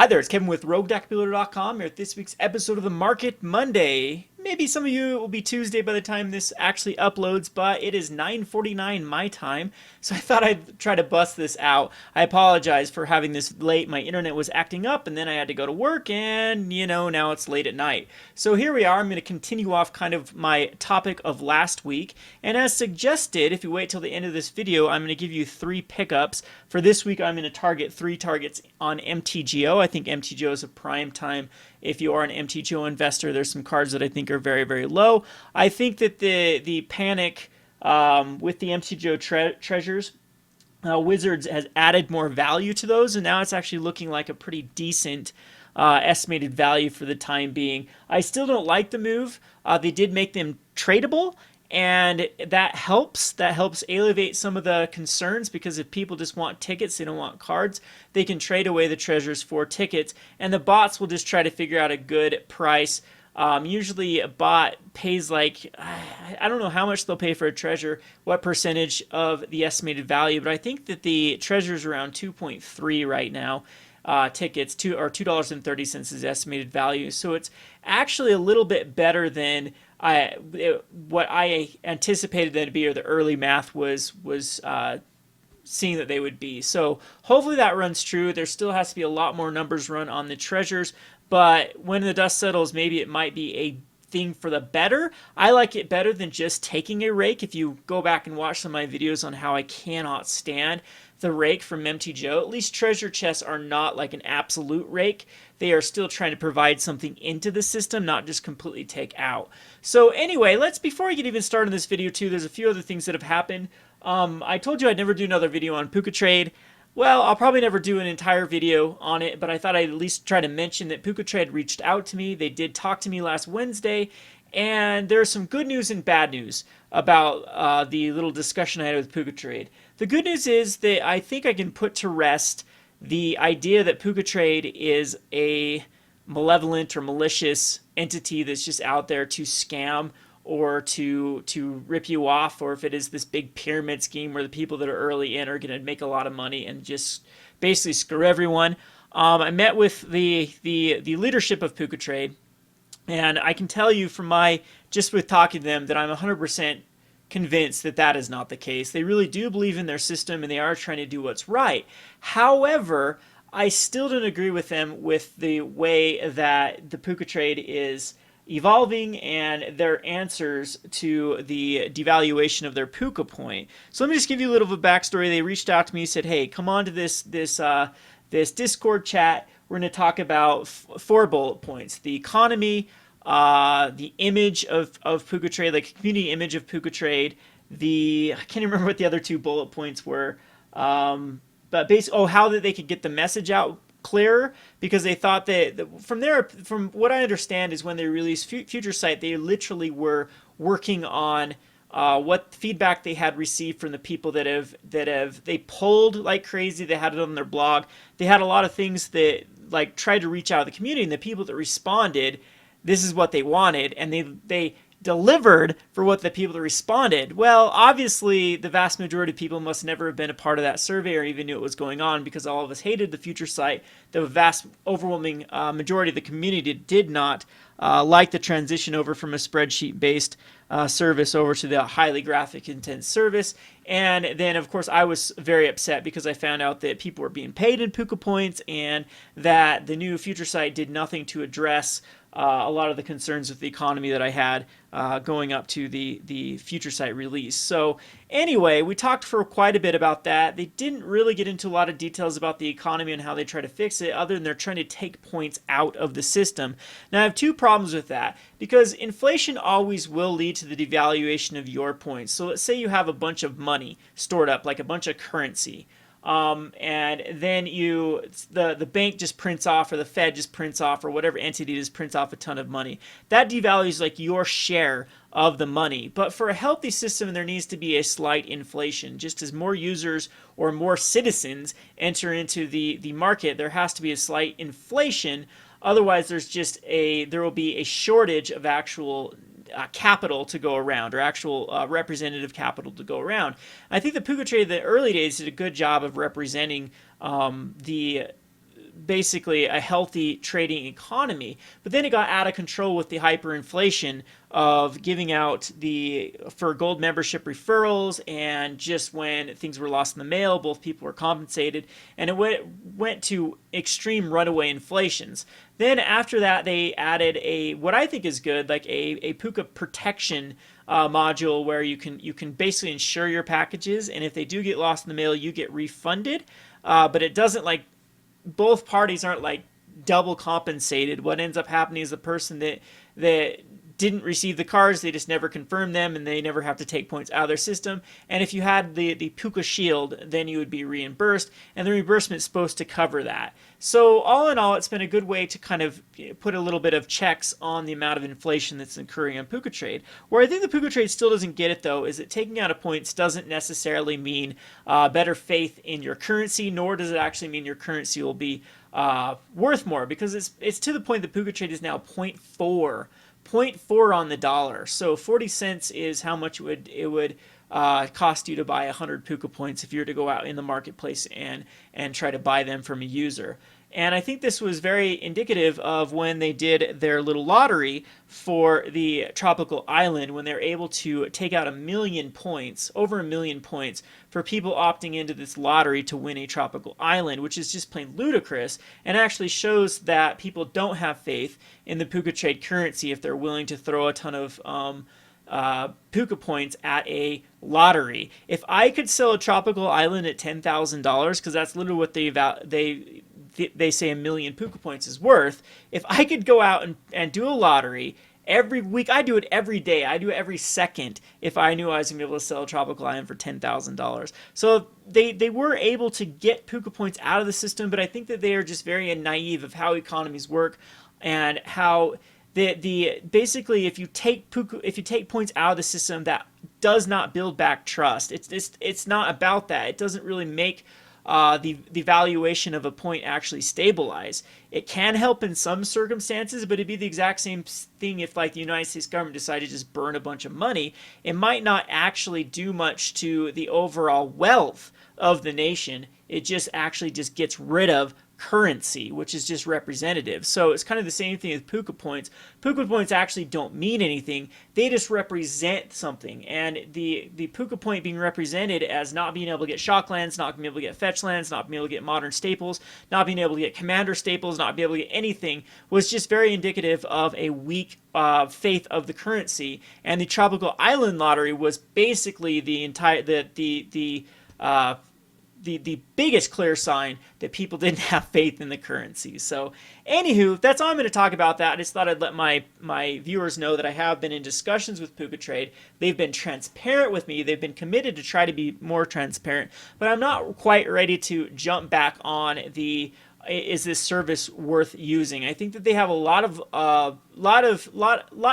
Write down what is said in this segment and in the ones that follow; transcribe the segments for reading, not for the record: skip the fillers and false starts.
Hi there, it's Kevin with RogueDeckBuilder.com here with this week's episode of the Market Monday. Maybe some of you it will be Tuesday by the time this actually uploads, but it is 9:49 my time, so I thought I'd try to bust this out. I apologize for having this late. My internet was acting up, and then I had to go to work, and now it's late at night. So here we are. I'm going to continue off kind of my topic of last week, and as suggested, if you wait till the end of this video, I'm going to give you 3 pickups. For this week, I'm going to target 3 targets on MTGO. I think MTGO is a prime time if you are an MTGO investor. There's some cards that I think are very, very low. I think that the panic with the MTGO treasures, Wizards has added more value to those, and now it's actually looking like a pretty decent estimated value for the time being. I still don't like the move. They did make them tradable, and that helps. That helps alleviate some of the concerns, because if people just want tickets, they don't want cards, they can trade away the treasures for tickets, and the bots will just try to figure out a good price. Usually a bot pays like, I don't know how much they'll pay for a treasure, what percentage of the estimated value, but I think that the treasure is around 2.3 right now. Tickets $2.30 is estimated value, so it's actually a little bit better than what I anticipated them to be, or the early math was seeing that they would be. So hopefully that runs true. There still has to be a lot more numbers run on the treasures, but when the dust settles, maybe it might be a thing for the better. I like it better than just taking a rake. If you go back and watch some of my videos on how I cannot stand the rake from MTGO, at least treasure chests are not like an absolute rake. They are still trying to provide something into the system, not just completely take out. So anyway, before I get even started in this video too, there's a few other things that have happened. I told you I'd never do another video on Puka Trade. Well, I'll probably never do an entire video on it, but I thought I'd at least try to mention that Puka Trade reached out to me. They did talk to me last Wednesday, and there's some good news and bad news about the little discussion I had with Puka Trade. The good news is that I think I can put to rest the idea that Puka Trade is a malevolent or malicious entity that's just out there to scam or to rip you off, or if it is this big pyramid scheme where the people that are early in are going to make a lot of money and just basically screw everyone. I met with the leadership of Puka Trade, and I can tell you from just with talking to them that I'm 100% convinced that that is not the case. They really do believe in their system, and they are trying to do what's right. However, I still don't agree with them with the way that the Puka Trade is evolving and their answers to the devaluation of their Puka point. So let me just give you a little of a backstory. They reached out to me, said, "Hey, come on to this Discord chat. We're going to talk about 4 bullet points: the economy, the image of Puka Trade, like community image of Puka Trade. I can't remember what the other 2 bullet points were, but basically, how that they could get the message out clearer, because they thought that from what I understand is when they released Future Sight, they literally were working on what feedback they had received from the people they polled like crazy. They had it on their blog. They had a lot of things that like tried to reach out to the community, and the people that responded, this is what they wanted, and they delivered for what the people that responded. Well, obviously, the vast majority of people must never have been a part of that survey or even knew what was going on, because all of us hated the Future Sight. The vast overwhelming majority of the community did not like the transition over from a spreadsheet-based service over to the highly graphic intense service. And then, of course, I was very upset because I found out that people were being paid in Puka points, and that the new Future Sight did nothing to address a lot of the concerns with the economy that I had going up to the Future Sight release. So anyway, we talked for quite a bit about that. They didn't really get into a lot of details about the economy and how they try to fix it, other than they're trying to take points out of the system. Now, I have 2 problems with that, because inflation always will lead to the devaluation of your points. So let's say you have a bunch of money stored up, like a bunch of currency. And then the bank just prints off, or the Fed just prints off, or whatever entity just prints off a ton of money. That devalues like your share of the money. But for a healthy system, there needs to be a slight inflation. Just as more users or more citizens enter into the market, there has to be a slight inflation. Otherwise, there will be a shortage of actual capital to go around, or actual representative capital to go around. I think the Puka Trade in the early days did a good job of representing basically a healthy trading economy. But then it got out of control with the hyperinflation of giving out the for gold membership referrals, and just when things were lost in the mail, both people were compensated, and it went to extreme runaway inflations. Then after that, they added a what I think is good, like a Puka protection module where you can basically insure your packages, and if they do get lost in the mail, you get refunded. But it doesn't like both parties aren't like double compensated. What ends up happening is the person that didn't receive the cards, they just never confirmed them, and they never have to take points out of their system. And if you had the Puka Shield, then you would be reimbursed, and the reimbursement is supposed to cover that. So all in all, it's been a good way to kind of put a little bit of checks on the amount of inflation that's occurring on Puka Trade. Where I think the Puka Trade still doesn't get it, though, is that taking out of points doesn't necessarily mean better faith in your currency, nor does it actually mean your currency will be worth more, because it's to the point that Puka Trade is now 0.4 on the dollar. So 40 cents is how much it would cost you to buy 100 Puka points if you were to go out in the marketplace and try to buy them from a user. And I think this was very indicative of when they did their little lottery for the tropical island, when they're able to take out 1 million points, over 1 million points, for people opting into this lottery to win a tropical island, which is just plain ludicrous, and actually shows that people don't have faith in the Puka Trade currency if they're willing to throw a ton of Puka points at a lottery. If I could sell a tropical island at $10,000, because that's literally what they say 1 million Puka points is worth. If I could go out and do a lottery every week, I do it every day, I do it every second, if I knew I was going to be able to sell a tropical island for $10,000. So they were able to get Puka points out of the system, but I think that they are just very naive of how economies work, and how basically if you take points out of the system, that does not build back trust. It's not about that. It doesn't really make the valuation of a point actually stabilize. It can help in some circumstances, but it'd be the exact same thing if like the United States government decided to just burn a bunch of money. It might not actually do much to the overall wealth of the nation. It just actually just gets rid of currency, which is just representative. So it's kind of the same thing with Puka points. Puka points actually don't mean anything. They just represent something. And the Puka point being represented as not being able to get shock lands, not being able to get fetch lands, not being able to get modern staples, not being able to get commander staples, not being able to get anything, was just very indicative of a weak faith of the currency. And the tropical island lottery was basically the entire the biggest clear sign that people didn't have faith in the currency. So anywho, that's all I'm going to talk about that. I just thought I'd let my viewers know that I have been in discussions with Puka Trade. They've been transparent with me. They've been committed to try to be more transparent, but I'm not quite ready to jump back on is this service worth using? I think that they have a lot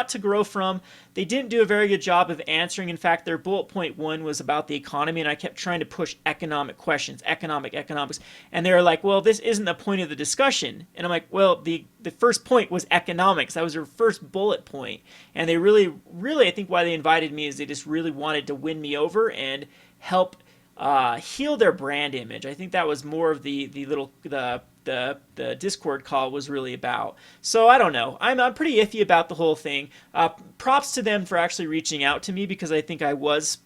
to grow from. They didn't do a very good job of answering. In fact, their bullet point 1 was about the economy, and I kept trying to push economic questions, economics, and they were like, well, this isn't the point of the discussion. And I'm like, well, the first point was economics. That was their first bullet point. And they really, I think why they invited me is they just really wanted to win me over and help heal their brand image. I think that was more of the Discord call was really about. So I don't know. I'm pretty iffy about the whole thing. Props to them for actually reaching out to me, because I think I was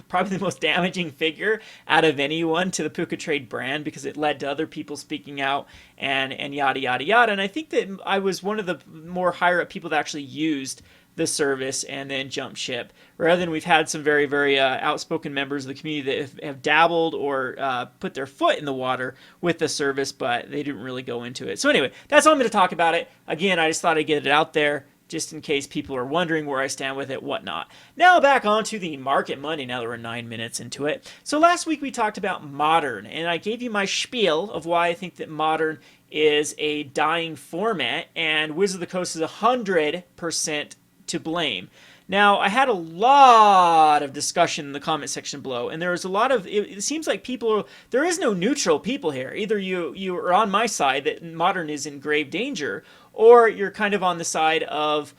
probably the most damaging figure out of anyone to the Puka Trade brand, because it led to other people speaking out and yada yada yada. And I think that I was one of the more higher up people that actually used the service and then jump ship, rather than we've had some very, very outspoken members of the community that have dabbled or put their foot in the water with the service, but they didn't really go into it. So anyway, that's all I'm going to talk about it. Again, I just thought I'd get it out there just in case people are wondering where I stand with it, whatnot. Now back onto the Market Monday, now that we're 9 minutes into it. So last week we talked about Modern, and I gave you my spiel of why I think that Modern is a dying format, and Wizard of the Coast is 100% to blame. Now, I had a lot of discussion in the comment section below, and there was a lot of, it seems like there is no neutral people here. Either you are on my side that Modern is in grave danger, or you're kind of on the side of,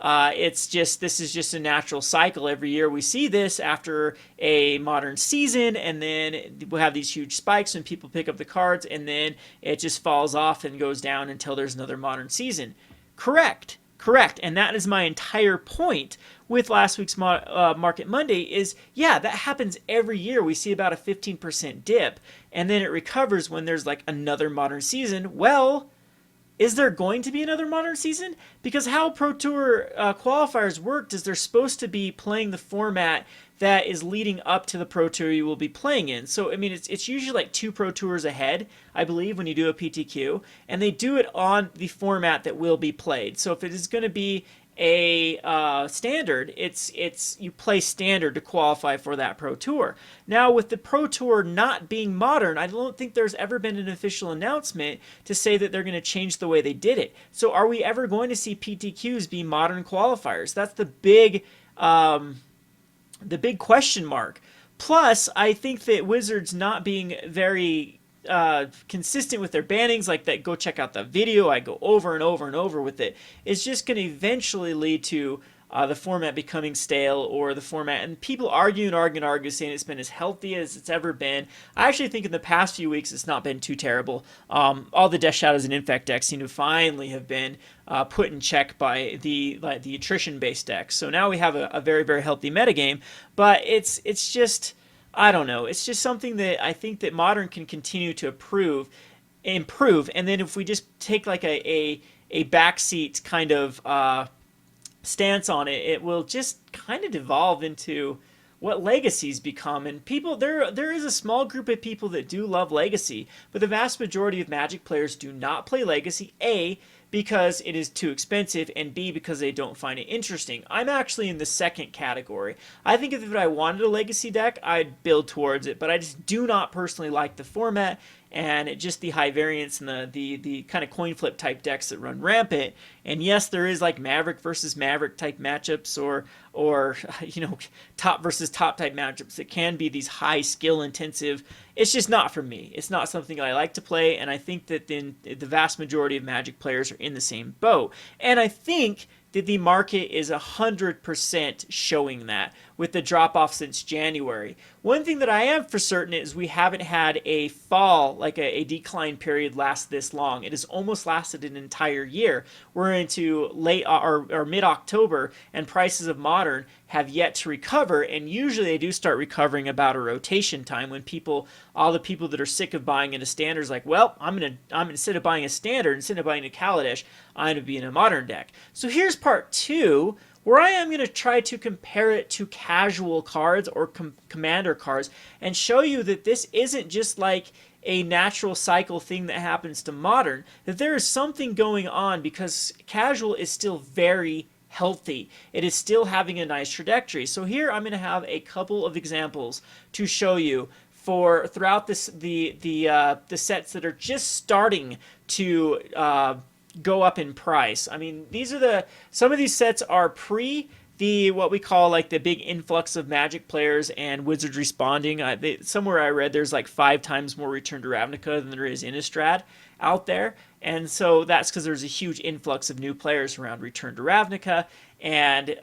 This is just a natural cycle. Every year we see this after a modern season, and then we'll have these huge spikes when people pick up the cards, and then it just falls off and goes down until there's another modern season. Correct. Correct. And that is my entire point with last week's Market Monday is, yeah, that happens every year. We see about a 15% dip, and then it recovers when there's like another modern season. Well, is there going to be another modern season? Because how Pro Tour qualifiers worked is they're supposed to be playing the format that is leading up to the Pro Tour you will be playing in. So, I mean, it's usually like 2 Pro Tours ahead, I believe, when you do a PTQ. And they do it on the format that will be played. So if it is going to be a standard, it's you play standard to qualify for that Pro Tour. Now, with the Pro Tour not being modern, I don't think there's ever been an official announcement to say that they're going to change the way they did it. So are we ever going to see PTQs be modern qualifiers? That's the big question mark. Plus, I think that Wizards not being very consistent with their bannings, like that, go check out the video, I go over and over and over with it, is just going to eventually lead to the format becoming stale, or the format, and people argue, saying it's been as healthy as it's ever been. I actually think in the past few weeks it's not been too terrible. All the Death Shadows and Infect decks seem to finally have been put in check by the attrition-based decks. So now we have a very, very healthy metagame, but it's just, I don't know. It's just something that I think that Modern can continue to improve, and then if we just take like a backseat kind of stance on it, it will just kind of devolve into what Legacy's become. And people, there is a small group of people that do love Legacy, but the vast majority of Magic players do not play Legacy. A, because it is too expensive, and B, because they don't find it interesting. I'm actually in the second category. I think if I wanted a Legacy deck, I'd build towards it, but I just do not personally like the format, and just the high variance and the kind of coin flip type decks that run rampant. And yes, there is like Maverick versus Maverick type matchups, or top versus top type matchups that can be these high skill intensive. It's just not for me. It's not something I like to play, and I think that then the vast majority of Magic players are in the same boat. And I think that the market is 100% showing that with the drop-off since January. One thing that I am for certain is we haven't had a fall, like a decline period last this long. It has almost lasted an entire year. We're into late or mid-October, and prices of Modern have yet to recover, and usually they do start recovering about a rotation time when all the people that are sick of buying into standards like, well, I'm instead of buying a standard, instead of buying a Kaladesh, I'm going to be in a Modern deck. So here's part 2, where I am going to try to compare it to casual cards or commander cards and show you that this isn't just like a natural cycle thing that happens to Modern, that there is something going on, because casual is still very healthy. It is still having a nice trajectory. So here I'm going to have a couple of examples to show you for throughout the sets that are just starting to go up in price. I mean, some of these sets are pre what we call like the big influx of Magic players and Wizards responding. Somewhere I read there's like 5 times more Return to Ravnica than there is Innistrad out there, and so that's because there's a huge influx of new players around Return to Ravnica, and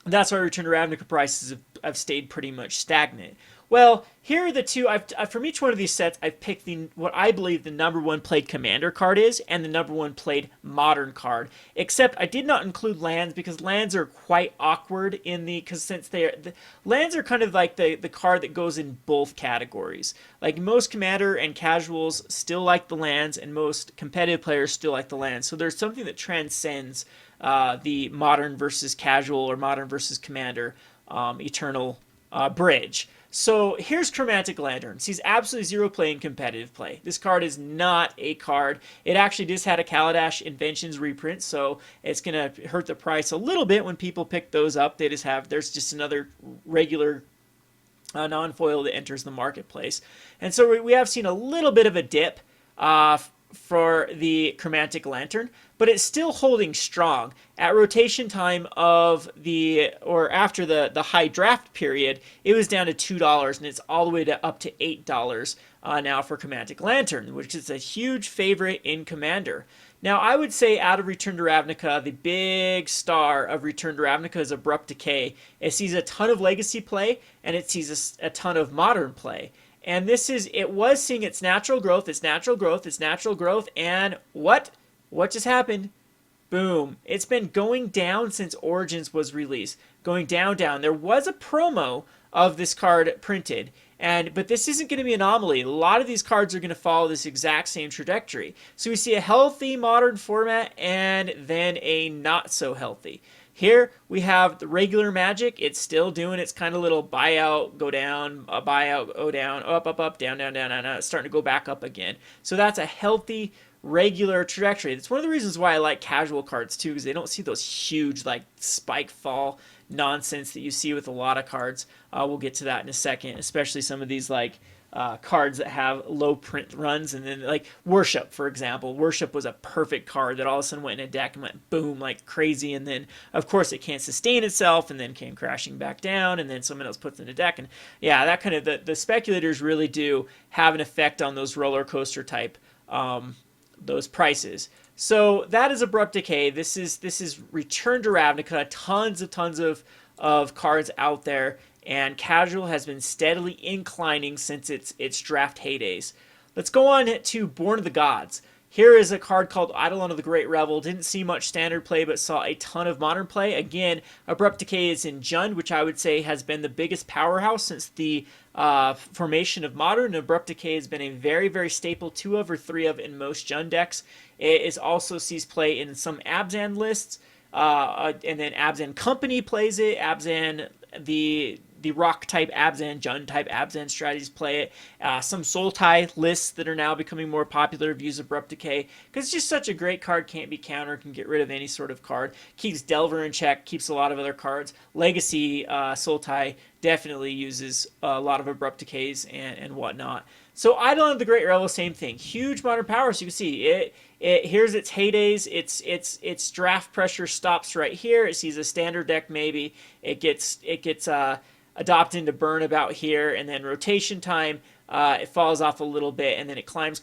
that's why Return to Ravnica prices have stayed pretty much stagnant. Well, here are the two. From each one of these sets, I've picked what I believe the #1 played Commander card is, and the #1 played Modern card. Except I did not include lands, because lands are quite awkward lands are kind of like the card that goes in both categories. Like most Commander and casuals still like the lands, and most competitive players still like the lands. So there's something that transcends the Modern versus casual or Modern versus Commander eternal bridge. So here's Chromatic Lantern. Sees absolutely 0 play in competitive play. This card is not a card. It actually just had a Kaladesh Inventions reprint, so it's going to hurt the price a little bit when people pick those up. There's just another regular non-foil that enters the marketplace. And so we have seen a little bit of a dip for the Chromatic Lantern, but it's still holding strong. At rotation time after the high draft period, it was down to $2, and it's all the way up to $8 now for Chromatic Lantern, which is a huge favorite in Commander. Now, I would say out of Return to Ravnica, the big star of Return to Ravnica is Abrupt Decay. It sees a ton of Legacy play, and it sees a ton of Modern play. And it was seeing its natural growth, and what just happened? Boom. It's been going down since Origins was released. Going down, down. There was a promo of this card printed, but this isn't going to be an anomaly. A lot of these cards are going to follow this exact same trajectory. So we see a healthy modern format and then a not so healthy. Here we have the regular Magic. It's still doing its kind of little buyout, go down, buyout, go down, up, up, up, down, down, down, down. It's starting to go back up again. So that's a healthy regular trajectory. That's one of the reasons why I like casual cards too, because they don't see those huge like spike fall nonsense that you see with a lot of cards. We'll get to that in a second, especially some of these like cards that have low print runs, and then like Worship, for example. Worship was a perfect card that all of a sudden went in a deck and went boom like crazy, and then of course it can't sustain itself and then came crashing back down, and then someone else puts it in a deck, and yeah, that kind of the speculators really do have an effect on those roller coaster type those prices. So that is Abrupt Decay. This is Return to Ravnica. Tons of cards out there, and casual has been steadily inclining since its draft heydays. Let's go on to Born of the Gods. Here is a card called Eidolon of the Great Revel. Didn't see much standard play, but saw a ton of modern play. Again, Abrupt Decay is in Jund, which I would say has been the biggest powerhouse since the formation of Modern. Abrupt Decay has been a very, very staple 2 of or 3 of in most Jund decks. It is also sees play in some Abzan lists, and then Abzan Company plays it. Abzan, the rock type Abzan, Jund type Abzan strategies play it. Some Sultai lists that are now becoming more popular have used Abrupt Decay because it's just such a great card, can't be countered, can get rid of any sort of card. Keeps Delver in check, keeps a lot of other cards. Legacy Sultai definitely uses a lot of Abrupt Decays and whatnot. So Eidolon of the Great Revel, same thing. Huge modern power, so you can see it. Here's its heydays. Its draft pressure stops right here. It sees a standard deck maybe. It gets adopted into burn about here, and then rotation time, it falls off a little bit, and then it climbs.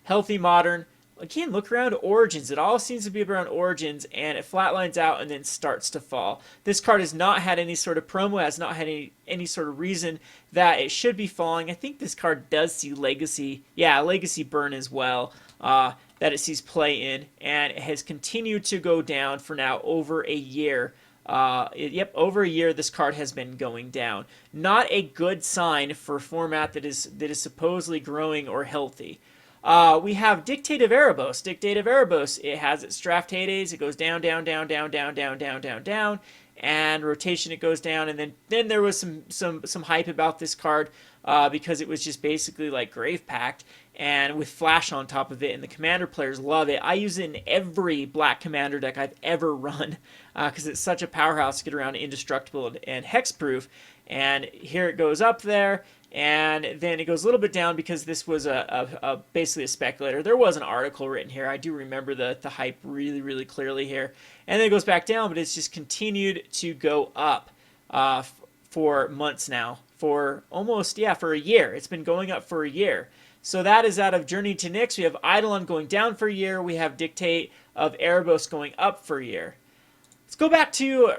Healthy modern. Again, look around Origins. It all seems to be around Origins, and it flatlines out and then starts to fall. This card has not had any sort of promo, has not had any sort of reason that it should be falling. I think this card does see Legacy. Yeah, Legacy burn as well, that it sees play in, and it has continued to go down for now over a year. Over a year this card has been going down. Not a good sign for a format that is supposedly growing or healthy. We have Dictative Erebos. Dictative Erebos, it has its draft heydays. It goes down, and rotation it goes down. And then there was some hype about this card because it was just basically like Grave Pact and with Flash on top of it, and the Commander players love it. I use it in every black Commander deck I've ever run because it's such a powerhouse to get around Indestructible and Hexproof. And here it goes up there, and then it goes a little bit down because this was basically a speculator. There was an article written here. I do remember the hype really, really clearly here. And then it goes back down, but it's just continued to go up for months now. For a year. It's been going up for a year. So that is out of Journey to Nyx. We have Eidolon going down for a year. We have Dictate of Erebos going up for a year. Let's go back to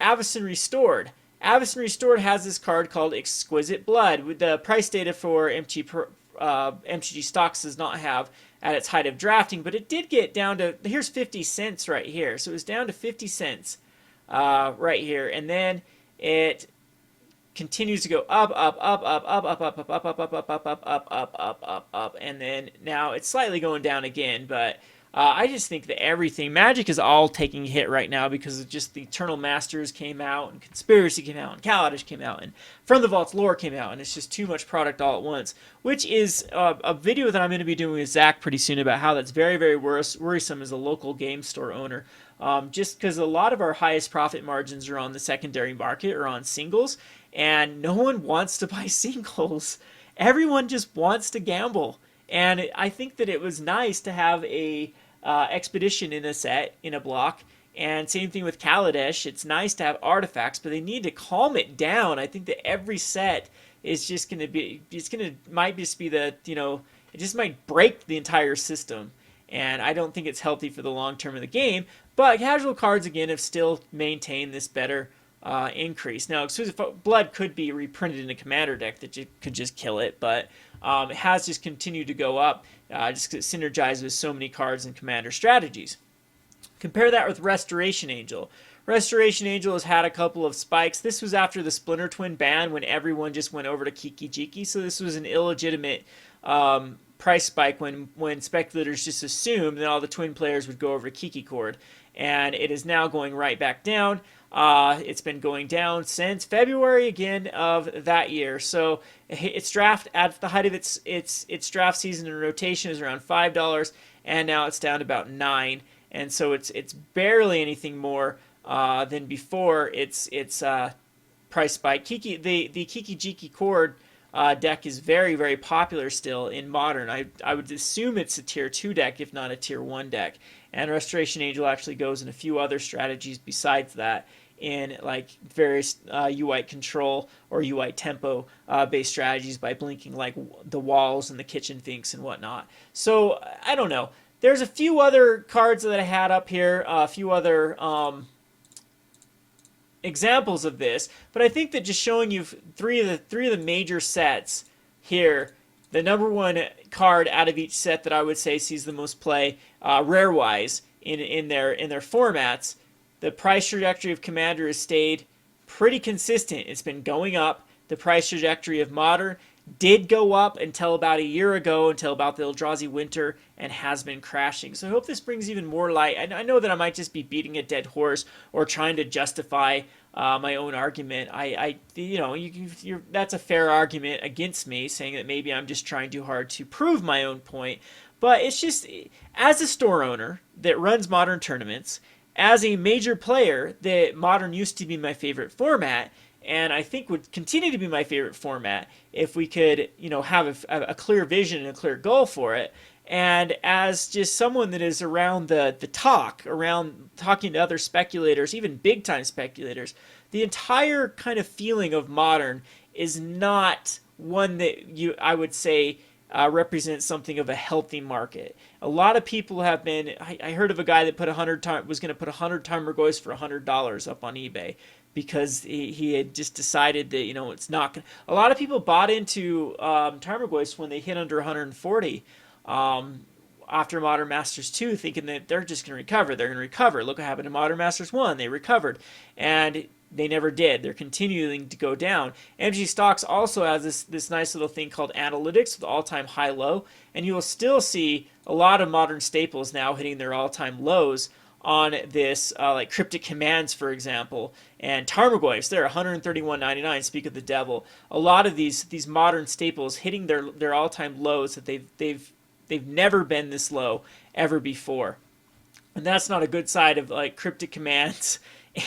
Avacyn Restored. Avacyn Restored has this card called Exquisite Blood. With the price data for MTG stocks does not have at its height of drafting, but it did get down to, here's 50 cents right here. So it was down to 50 cents right here. And then it continues to go up, and then now it's slightly going down again, but I just think that everything, Magic is all taking a hit right now because of just the Eternal Masters came out, and Conspiracy came out, and Kaladesh came out, and From the Vault's Lore came out, and it's just too much product all at once, which is a video that I'm going to be doing with Zach pretty soon about how that's very, very worrisome as a local game store owner. Just because a lot of our highest profit margins are on the secondary market or on singles, and no one wants to buy singles. Everyone just wants to gamble. And I think that it was nice to have a expedition in a set, in a block, and same thing with Kaladesh. It's nice to have artifacts, but they need to calm it down. I think that every set is just going to be, might just be the, it just might break the entire system. And I don't think it's healthy for the long term of the game. But casual cards, again, have still maintained this better increase. Now, Exclusive Blood could be reprinted in a commander deck that could just kill it, but it has just continued to go up, just because it synergizes with so many cards and commander strategies. Compare that with Restoration Angel. Restoration Angel has had a couple of spikes. This was after the Splinter Twin ban when everyone just went over to Kiki Jiki, so this was an illegitimate price spike when speculators just assumed that all the twin players would go over to Kiki Cord. And it is now going right back down. It's been going down since February again of that year. So its draft at the height of its draft season and rotation is around $5, and now it's down to about $9. And so it's barely anything more than before its price spike. The Kiki Jiki Cord deck is very, very popular still in Modern. I would assume it's a tier 2 deck, if not a tier 1 deck. And Restoration Angel actually goes in a few other strategies besides that, in like various UI control or UI tempo based strategies by blinking like the walls and the kitchen finks and whatnot. So I don't know. There's a few other cards that I had up here, a few other examples of this, but I think that just showing you three of the major sets here, the number one card out of each set that I would say sees the most play, rare wise in their formats, the price trajectory of Commander has stayed pretty consistent. It's been going up. The price trajectory of Modern did go up until about a year ago, until about the Eldrazi Winter, and has been crashing. So I hope this brings even more light. I know that I might just be beating a dead horse or trying to justify my own argument. That's a fair argument against me, saying that maybe I'm just trying too hard to prove my own point. But it's just, as a store owner that runs Modern tournaments, as a major player, that Modern used to be my favorite format, and I think would continue to be my favorite format if we could, have a clear vision and a clear goal for it. And as just someone that is around around talking to other speculators, even big time speculators, the entire kind of feeling of Modern is not one that I would say represents something of a healthy market. A lot of people have been. I heard of a guy that was going to put 100 Tarmogoyfs for $100 up on eBay, because he had just decided that it's not going. A lot of people bought into Tarmogoyfs when they hit under 140 after Modern Masters 2, thinking that they're just going to recover. They're going to recover. Look what happened to Modern Masters 1. They recovered, and they never did. They're continuing to go down. MG Stocks also has this nice little thing called analytics with all-time high-low, and you will still see a lot of Modern staples now hitting their all-time lows on this, like Cryptic Commands, for example, and Tarmogoyfs. They're $131.99. Speak of the devil. A lot of these Modern staples hitting their all-time lows that they've never been this low ever before, and that's not a good side of like Cryptic Commands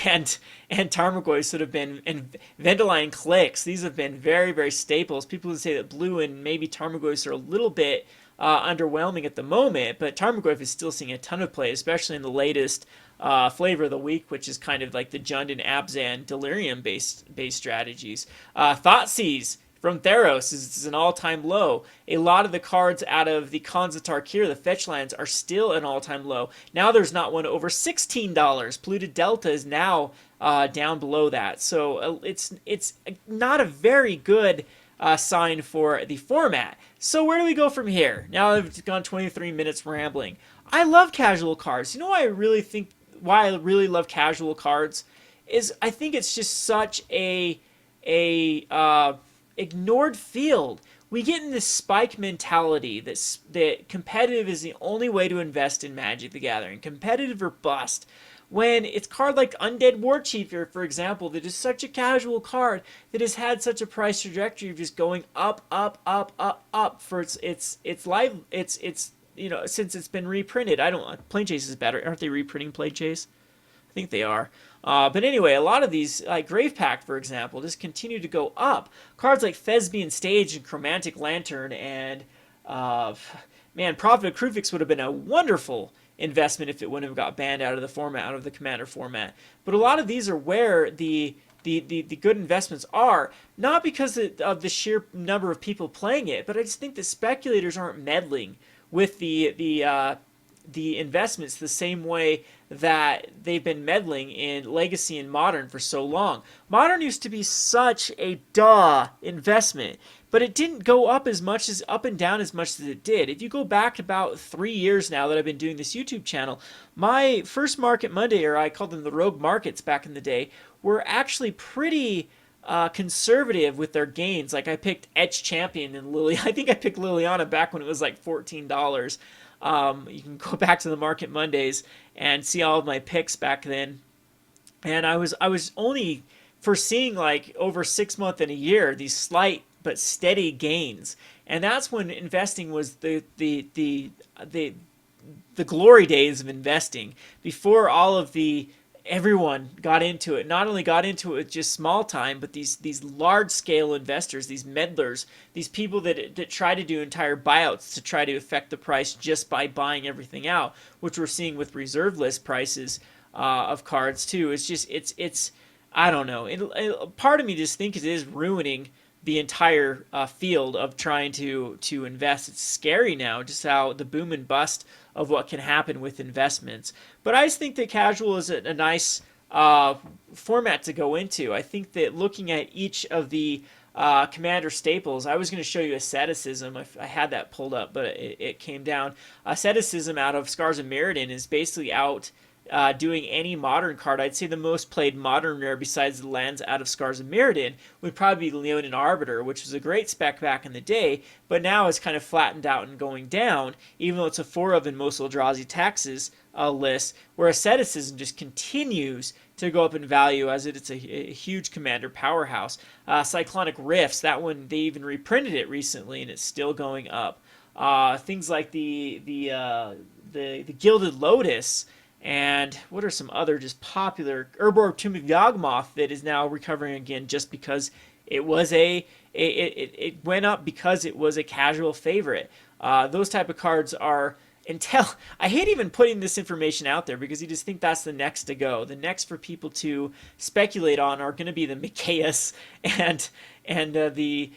and Tarmogoyfs that have been, and Vendaline Clicks. These have been very, very staples. People would say that Blue and maybe Tarmogoyfs are a little bit underwhelming at the moment, but Tarmogoyf is still seeing a ton of play, especially in the latest flavor of the week, which is kind of like the Jund and Abzan Delirium based strategies. Thoughtseize from Theros is an all-time low. A lot of the cards out of the Khans of Tarkir, the fetch lands, are still an all-time low. Now there's not one over $16. Polluted Delta is now down below that. So it's not a very good sign for the format. So where do we go from here? Now I've gone 23 minutes rambling. I love casual cards. You know why I really love casual cards is I think it's just such a ignored field. We get in this spike mentality that competitive is the only way to invest in Magic the Gathering. Competitive or bust. When it's a card like Undead Warchief here, for example, that is such a casual card that has had such a price trajectory of just going up, up, up, up, up for its since it's been reprinted. Plane Chase is better. Aren't they reprinting Plane Chase? I think they are. But anyway, a lot of these, like Grave Pact, for example, just continue to go up. Cards like Thespian Stage and Chromatic Lantern and, Prophet of Krufix would have been a wonderful investment if it wouldn't have got banned out of the format, out of the Commander format. But a lot of these are where the the good investments are, not because of the sheer number of people playing it, but I just think that speculators aren't meddling with the investments the same way that they've been meddling in Legacy and Modern for so long. Modern used to be such a investment, but it didn't go up as much as up and down as much as it did. If you go back about 3 years now that I've been doing this YouTube channel, my first Market Monday, or I called them the Rogue Markets back in the day, were actually pretty conservative with their gains. Like I picked Edge Champion and Lily. I think I picked Liliana back when it was like $14. You can go back to the Market Mondays and see all of my picks back then. And I was only foreseeing like over 6 months and a year these slight but steady gains. And that's when investing was the glory days of investing, before all of the everyone got into it. Not only got into it with just small time, but these large scale investors, these meddlers, these people that try to do entire buyouts to try to affect the price just by buying everything out, which we're seeing with reserve list prices of cards too. It's just it's I don't know. Part of me just thinks it is ruining the entire field of trying to invest. It's scary now, just how the boom and bust of what can happen with investments. But I just think that casual is a nice format to go into. I think that looking at each of the commander staples, I was going to show you asceticism. I had that pulled up, but it came down. Asceticism out of Scars of Mirrodin is basically out doing any modern card. I'd say the most played modern rare besides the lands out of Scars of Mirrodin would probably be Leonin Arbiter, which was a great spec back in the day, but now it's kind of flattened out and going down, even though it's a 4 of in most Eldrazi taxes list, where asceticism just continues to go up in value as it's a huge commander powerhouse. Cyclonic Rifts, that one, they even reprinted it recently and it's still going up. Things like the Gilded Lotus, and what are some other just popular Urborg Tomb of Yawgmoth that is now recovering again just because it was it went up because it was a casual favorite. Those type of cards are, until I hate even putting this information out there because you just think that's the next to go. The next for people to speculate on are going to be the Mikaeus and the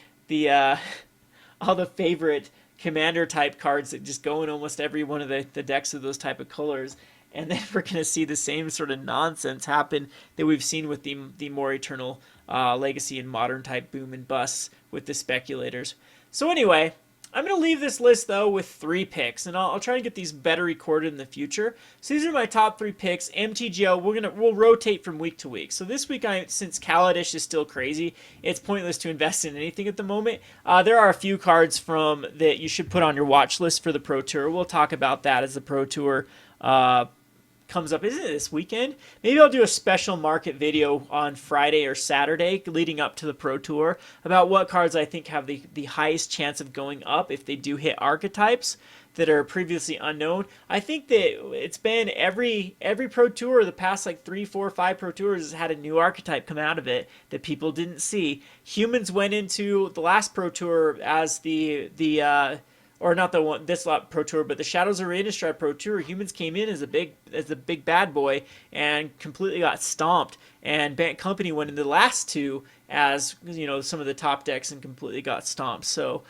all the favorite commander type cards that just go in almost every one of the decks of those type of colors. And then we're going to see the same sort of nonsense happen that we've seen with the more eternal Legacy and Modern type boom and busts with the speculators. So anyway, I'm going to leave this list, though, with 3 picks, and I'll try and get these better recorded in the future. So these are my top 3 picks. MTGO, we'll rotate from week to week. So this week, since Kaladesh is still crazy, it's pointless to invest in anything at the moment. There are a few cards that you should put on your watch list for the Pro Tour. We'll talk about that as the Pro Tour comes up. Isn't it this weekend? Maybe I'll do a special market video on Friday or Saturday leading up to the Pro Tour about what cards I think have the highest chance of going up if they do hit archetypes that are previously unknown. I think that it's been every Pro Tour, the past like 3, 4, 5 Pro Tours has had a new archetype come out of it that people didn't see. Humans went into the last Pro Tour as or not the one this lot Pro Tour, but the Shadows of Innistrad Pro Tour. Humans came in as a big bad boy and completely got stomped. And Bant Company went in the last 2 as some of the top decks and completely got stomped. So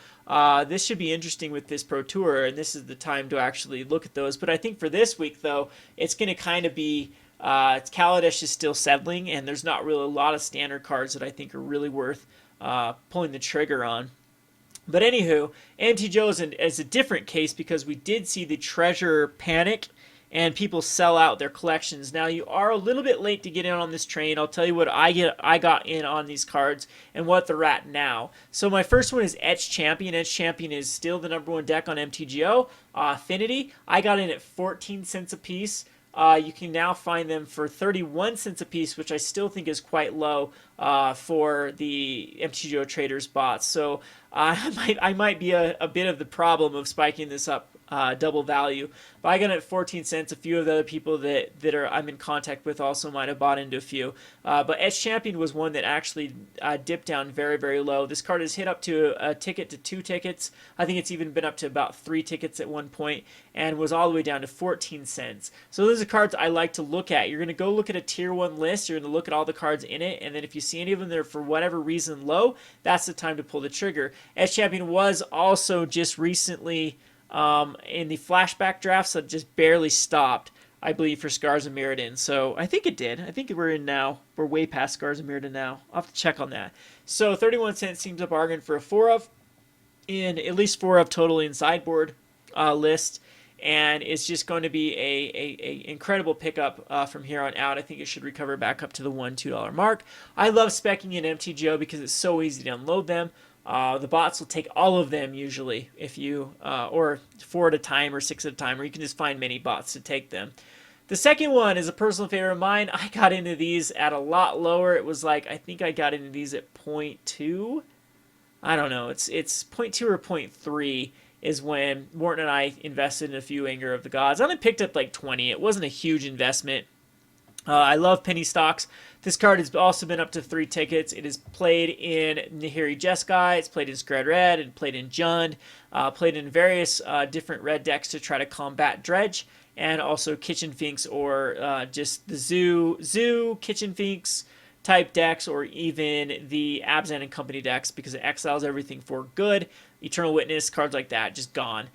this should be interesting with this Pro Tour, and this is the time to actually look at those. But I think for this week though, it's going to kind of be Kaladesh is still settling, and there's not really a lot of standard cards that I think are really worth pulling the trigger on. But anywho, MTGO is a different case because we did see the treasure panic and people sell out their collections. Now, you are a little bit late to get in on this train. I'll tell you what I got in on these cards and what they're at now. So my first one is Etch Champion. Etch Champion is still the #1 deck on MTGO. Affinity, I got in at 14 cents a piece. You can now find them for 31 cents a piece, which I still think is quite low for the MTGO traders bots. So I might be a bit of the problem of spiking this up double value. But I got it at 14 cents. A few of the other people that I'm in contact with also might have bought into a few. But Etch Champion was one that actually dipped down very, very low. This card has hit up to a ticket to 2 tickets. I think it's even been up to about 3 tickets at one point and was all the way down to 14 cents. So those are cards I like to look at. You're going to go look at a tier 1 list. You're going to look at all the cards in it. And then if you see any of them that are for whatever reason low, that's the time to pull the trigger. Edge Champion was also just recently in the flashback drafts that just barely stopped, I believe, for Scars of Mirrodin. So I think it did. I think we're in now. We're way past Scars of Mirrodin now. I'll have to check on that. So 31 cents seems a bargain for a 4 of, in at least 4 of totally in sideboard list. And it's just going to be a incredible pickup from here on out. I think it should recover back up to the $1-2 mark. I love speccing in MTGO because it's so easy to unload them. The bots will take all of them usually if you, or 4 at a time or 6 at a time, or you can just find many bots to take them. The second one is a personal favorite of mine. I got into these at a lot lower. It was like, I think I got into these at 0.2. I don't know. It's 0.2 or 0.3 is when Morton and I invested in a few Anger of the Gods. I only picked up like 20. It wasn't a huge investment. I love penny stocks. This card has also been up to 3 tickets. It is played in Nahiri Jeskai. It's played in Scred Red and played in Jund. Played in various different red decks to try to combat Dredge. And also Kitchen Finks or just the Zoo, Kitchen Finks type decks, or even the Abzan and Company decks, because it exiles everything for good. Eternal Witness, cards like that, just gone.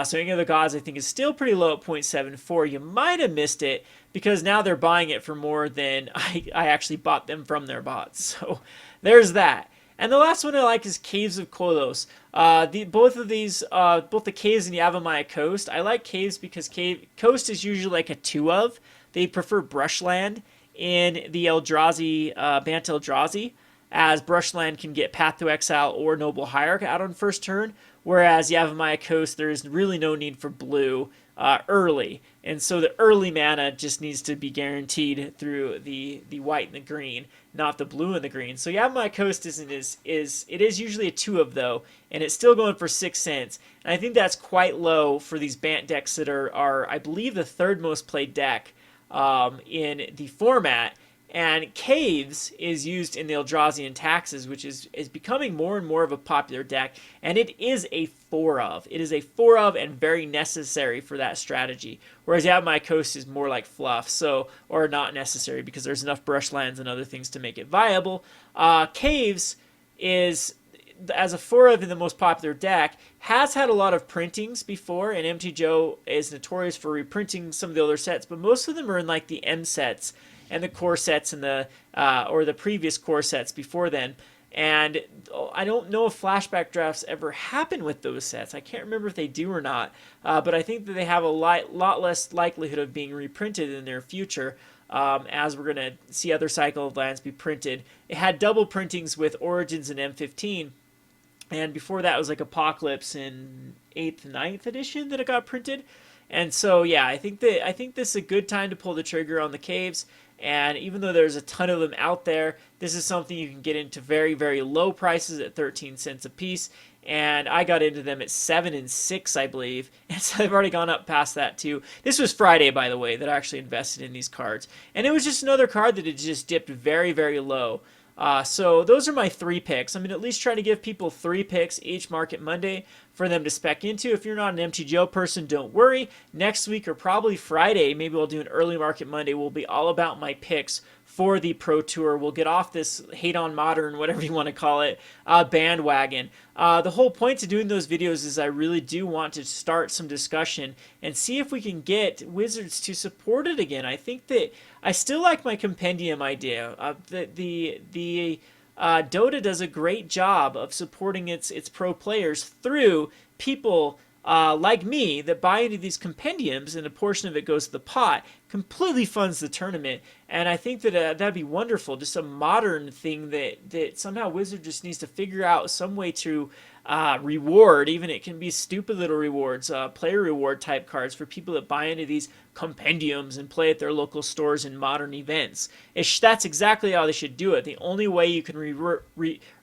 So Anger of the Gods, I think, is still pretty low at 0.74. You might have missed it because now they're buying it for more than I actually bought them from their bots. So there's that. And the last one I like is Caves of Kolos. Both of these, both the Caves and the Yavimaya Coast. I like Caves because Coast is usually like a 2 of. They prefer Brushland in the Eldrazi, Bant Eldrazi, as Brushland can get Path to Exile or Noble Hierarch out on first turn, whereas Yavimaya Coast, there is really no need for blue early. And so the early mana just needs to be guaranteed through the white and the green, not the blue and the green. So Yavimaya Coast it is usually a 2 of though, and it's still going for 6 cents. And I think that's quite low for these Bant decks that are I believe, the 3rd most played deck in the format. And Caves is used in the Eldrazi Taxes, which is becoming more and more of a popular deck, and it is a 4 of. It is a 4 of and very necessary for that strategy. Whereas Yavimaya Coast is more like fluff, or not necessary because there's enough brushlands and other things to make it viable. Caves is, as a 4 of in the most popular deck, has had a lot of printings before, and MTGO is notorious for reprinting some of the older sets, but most of them are in like the M sets and the core sets and or the previous core sets before then. And I don't know if flashback drafts ever happen with those sets. I can't remember if they do or not, but I think that they have a lot less likelihood of being reprinted in their future, as we're going to see other Cycle of Lands be printed. It had double printings with Origins and M15, and before that was like Apocalypse in 8th and 9th edition that it got printed. And so, yeah, I think this is a good time to pull the trigger on the Caves. And even though there's a ton of them out there, this is something you can get into very, very low prices at 13 cents a piece. And I got into them at 7 and 6, I believe. And so they've already gone up past that too. This was Friday, by the way, that I actually invested in these cards. And it was just another card that had just dipped very, very low. So those are my 3 picks. I'm going to at least try to give people 3 picks each Market Monday for them to spec into. If you're not an MTGO person, don't worry. Next week or probably Friday, maybe we'll do an early Market Monday, will be all about my picks for the Pro Tour. We'll get off this hate on Modern, whatever you want to call it, bandwagon. The whole point to doing those videos is I really do want to start some discussion and see if we can get Wizards to support it again. I think that I still like my compendium idea. Dota does a great job of supporting its pro players through people like me that buy into these compendiums, and a portion of it goes to the pot, completely funds the tournament. And I think that that'd be wonderful, just a modern thing that somehow Wizard just needs to figure out some way to reward. Even it can be stupid little rewards, player reward type cards for people that buy into these compendiums and play at their local stores in modern events. That's exactly how they should do it. The only way you can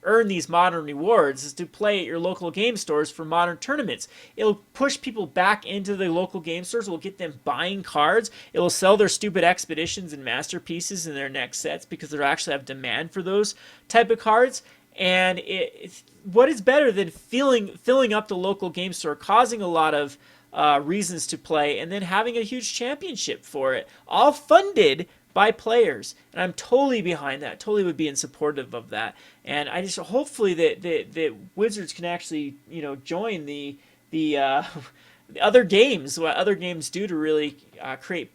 earn these modern rewards is to play at your local game stores for modern tournaments. It'll push people back into the local game stores. It will get them buying cards. It will sell their stupid expeditions and masterpieces in their next sets because they'll actually have demand for those type of cards. And what is better than filling up the local game store, causing a lot of reasons to play, and then having a huge championship for it, all funded by players, and I'm totally behind that. Totally would be in supportive of that, and I just hopefully that Wizards can actually join the the other games, what other games do to really create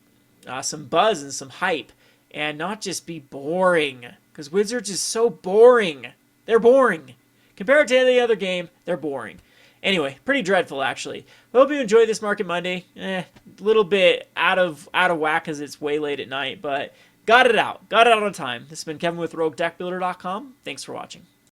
some buzz and some hype, and not just be boring. Because Wizards is so boring. They're boring. Compared to any other game, they're boring. Anyway, pretty dreadful actually. Hope you enjoy this Market Monday. A little bit out of whack because it's way late at night, but got it out on time. This has been Kevin with RogueDeckBuilder.com. Thanks for watching.